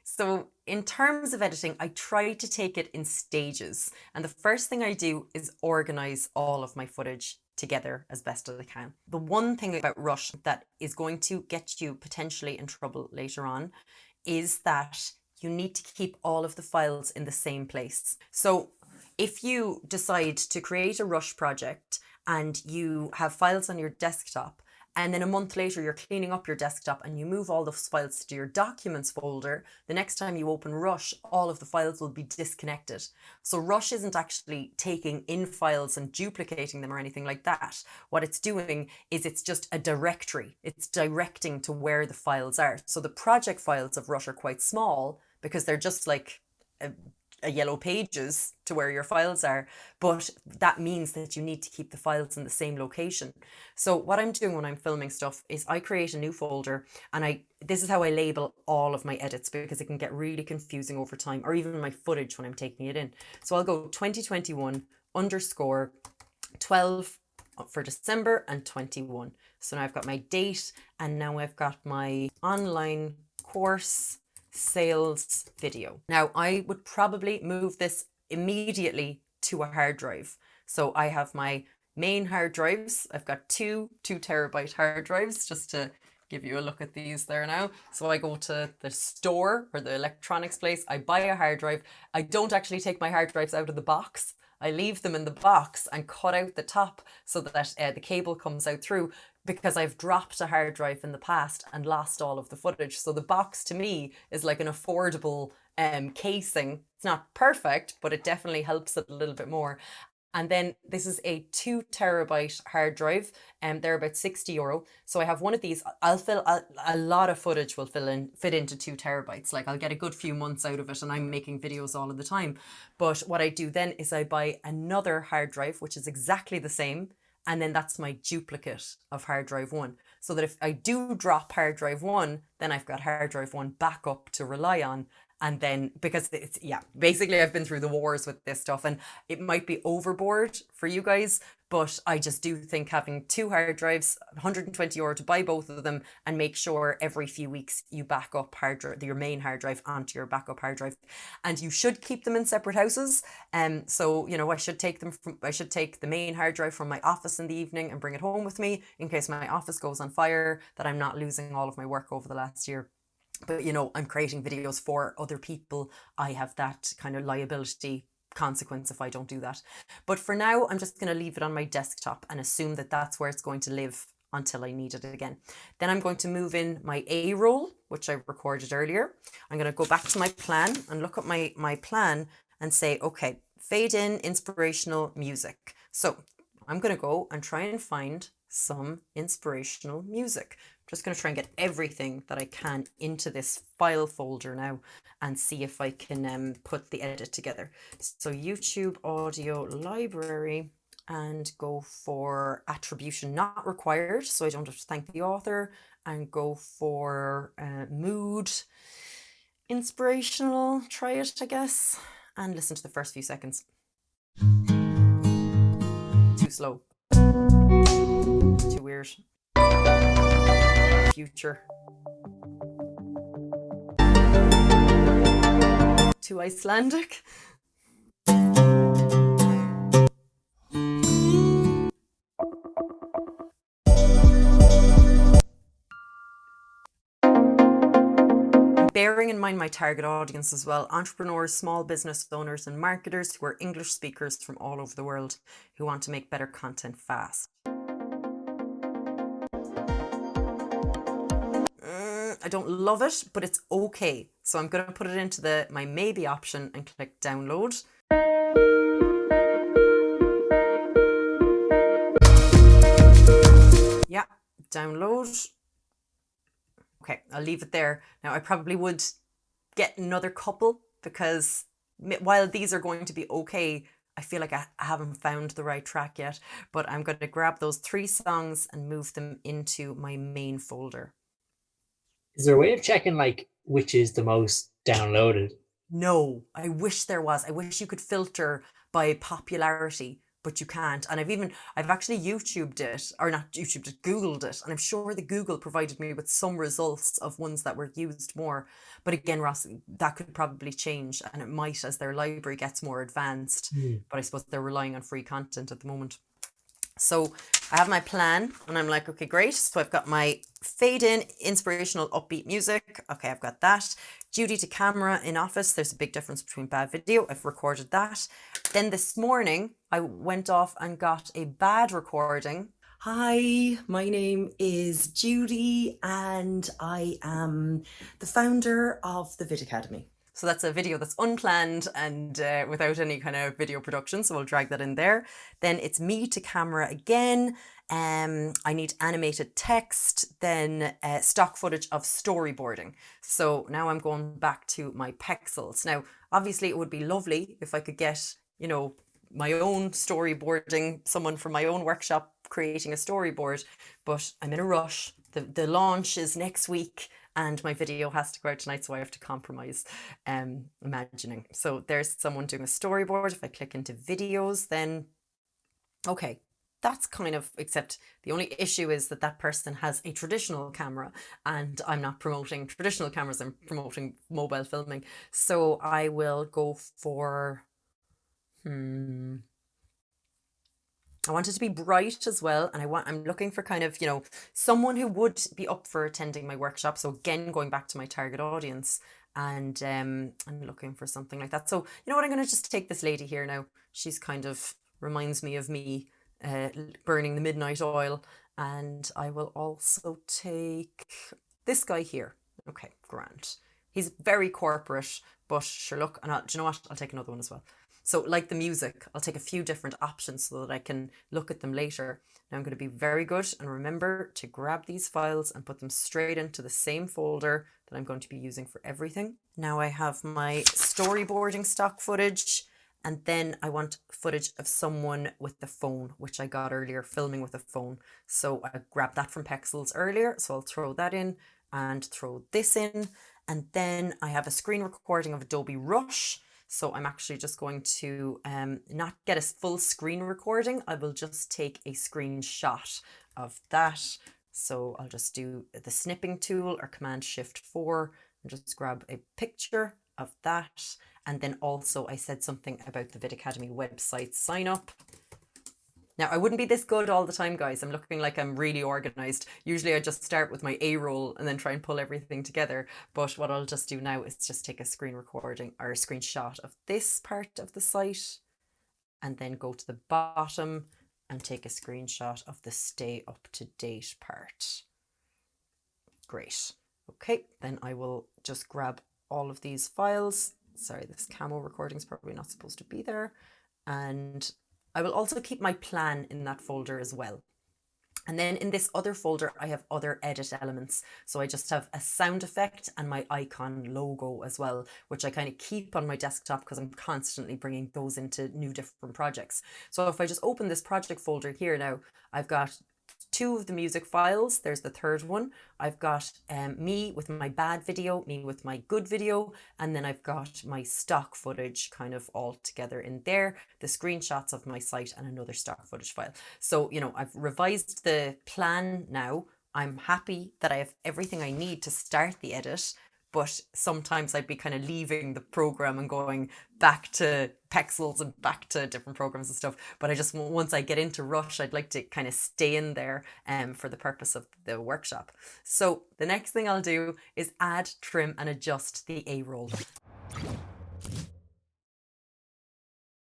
So in terms of editing, I try to take it in stages. And the first thing I do is organize all of my footage together as best as I can. The one thing about Rush that is going to get you potentially in trouble later on is that you need to keep all of the files in the same place. So if you decide to create a Rush project and you have files on your desktop, and then a month later you're cleaning up your desktop and you move all those files to your documents folder, the next time you open Rush, all of the files will be disconnected. So Rush isn't actually taking in files and duplicating them or anything like that. What it's doing is it's just a directory. It's directing to where the files are. So the project files of Rush are quite small because they're just like a yellow pages to where your files are, but that means that you need to keep the files in the same location. So what I'm doing when I'm filming stuff is I create a new folder, and this is how I label all of my edits, because it can get really confusing over time, or even my footage when I'm taking it in. So I'll go 2021 underscore 12 for December and 21. So now I've got my date, and now I've got my online course sales video. Now I would probably move this immediately to a hard drive. So I have my main hard drives. I've got two 2 terabyte hard drives, just to give you a look at these there now. So I go to the store or the electronics place, I buy a hard drive. I don't actually take my hard drives out of the box. I leave them in the box and cut out the top so that the cable comes out through, because I've dropped a hard drive in the past and lost all of the footage. So the box to me is like an affordable casing. It's not perfect, but it definitely helps it a little bit more. And then this is a 2 terabyte hard drive, and they're about €60. So I have one of these. I'll fill a lot of footage will fit into 2 terabytes. Like I'll get a good few months out of it, and I'm making videos all of the time. But what I do then is I buy another hard drive, which is exactly the same. And then that's my duplicate of hard drive one. So that if I do drop hard drive one, then I've got hard drive one backup to rely on. And then, because it's, yeah, basically I've been through the wars with this stuff, and it might be overboard for you guys, but I just do think having two hard drives, €120 to buy both of them, and make sure every few weeks you back up your main hard drive onto your backup hard drive. And you should keep them in separate houses. So, you know, I should take the main hard drive from my office in the evening and bring it home with me in case my office goes on fire, that I'm not losing all of my work over the last year. But, you know, I'm creating videos for other people. I have that kind of liability consequence if I don't do that. But for now, I'm just going to leave it on my desktop and assume that that's where it's going to live until I need it again. Then I'm going to move in my A roll, which I recorded earlier. I'm going to go back to my plan and look at my plan and say, okay, fade in inspirational music. So I'm going to go and try and find some inspirational music. Just going to try and get everything that I can into this file folder now and see if I can put the edit together. So YouTube audio library, and go for attribution not required, so I don't have to thank the author, and go for mood inspirational. Try it, I guess, and listen to the first few seconds. Too slow. Too weird. Future. Too Icelandic. Bearing in mind my target audience as well, entrepreneurs, small business owners and marketers who are English speakers from all over the world who want to make better content fast. I don't love it, but it's okay. So I'm going to put it into my maybe option and click download. Yeah, download. Okay, I'll leave it there. Now I probably would get another couple, because while these are going to be okay, I feel like I haven't found the right track yet, but I'm going to grab those 3 songs and move them into my main folder. Is there a way of checking like which is the most downloaded? No, I wish there was. I wish you could filter by popularity, but you can't. And I've actually YouTubed it, or not YouTubed it, Googled it, and I'm sure the Google provided me with some results of ones that were used more. But again, Ross, that could probably change, and it might as their library gets more advanced. Mm. But I suppose they're relying on free content at the moment. So I have my plan and I'm like, okay, great. So I've got my fade in, inspirational, upbeat music. Okay, I've got that. Duty to camera in office. There's a big difference between bad video. I've recorded that. Then this morning I went off and got a bad recording. Hi, my name is Judy and I am the founder of the Vid Academy. So that's a video that's unplanned and without any kind of video production. So we'll drag that in there. Then it's me to camera again. I need animated text, then stock footage of storyboarding. So now I'm going back to my pexels. Now, obviously it would be lovely if I could get, my own storyboarding, someone from my own workshop creating a storyboard, but I'm in a rush. The launch is next week and my video has to go out tonight, so I have to compromise imagining. So there's someone doing a storyboard. If I click into videos, then okay, that's kind of, except the only issue is that that person has a traditional camera and I'm not promoting traditional cameras, I'm promoting mobile filming. So I will go for, I want it to be bright as well. And I'm looking for kind of, someone who would be up for attending my workshop. So again, going back to my target audience, and I'm looking for something like that. So you know what, I'm going to just take this lady here now. She's kind of reminds me of me burning the midnight oil. And I will also take this guy here. Okay, grand. He's very corporate, but sure, look, and do you know what? I'll take another one as well. So like the music, I'll take a few different options so that I can look at them later. Now I'm going to be very good and remember to grab these files and put them straight into the same folder that I'm going to be using for everything. Now I have my storyboarding stock footage, and then I want footage of someone with the phone, which I got earlier, filming with a phone. So I grabbed that from Pexels earlier, so I'll throw that in and throw this in. And then I have a screen recording of Adobe Rush. So I'm actually just going to not get a full screen recording. I will just take a screenshot of that. So I'll just do the snipping tool or Command Shift 4 and just grab a picture of that. And then also I said something about the Vid Academy website sign up. Now, I wouldn't be this good all the time, guys. I'm looking like I'm really organized. Usually I just start with my A roll and then try and pull everything together. But what I'll just do now is just take a screen recording or a screenshot of this part of the site and then go to the bottom and take a screenshot of the stay up to date part. Great. Okay, then I will just grab all of these files. Sorry, this camo recording is probably not supposed to be there. And I will also keep my plan in that folder as well. And then in this other folder, I have other edit elements. So I just have a sound effect and my icon logo as well, which I kind of keep on my desktop because I'm constantly bringing those into new different projects. So if I just open this project folder here now, I've got 2 of the music files. There's the third one. I've got me with my bad video, me with my good video, and then I've got my stock footage kind of all together in there, the screenshots of my site and another stock footage file. So, I've revised the plan now. I'm happy that I have everything I need to start the edit, but sometimes I'd be kind of leaving the program and going back to Pexels and back to different programs and stuff. But I just, once I get into Rush, I'd like to kind of stay in there for the purpose of the workshop. So the next thing I'll do is add, trim and adjust the A roll.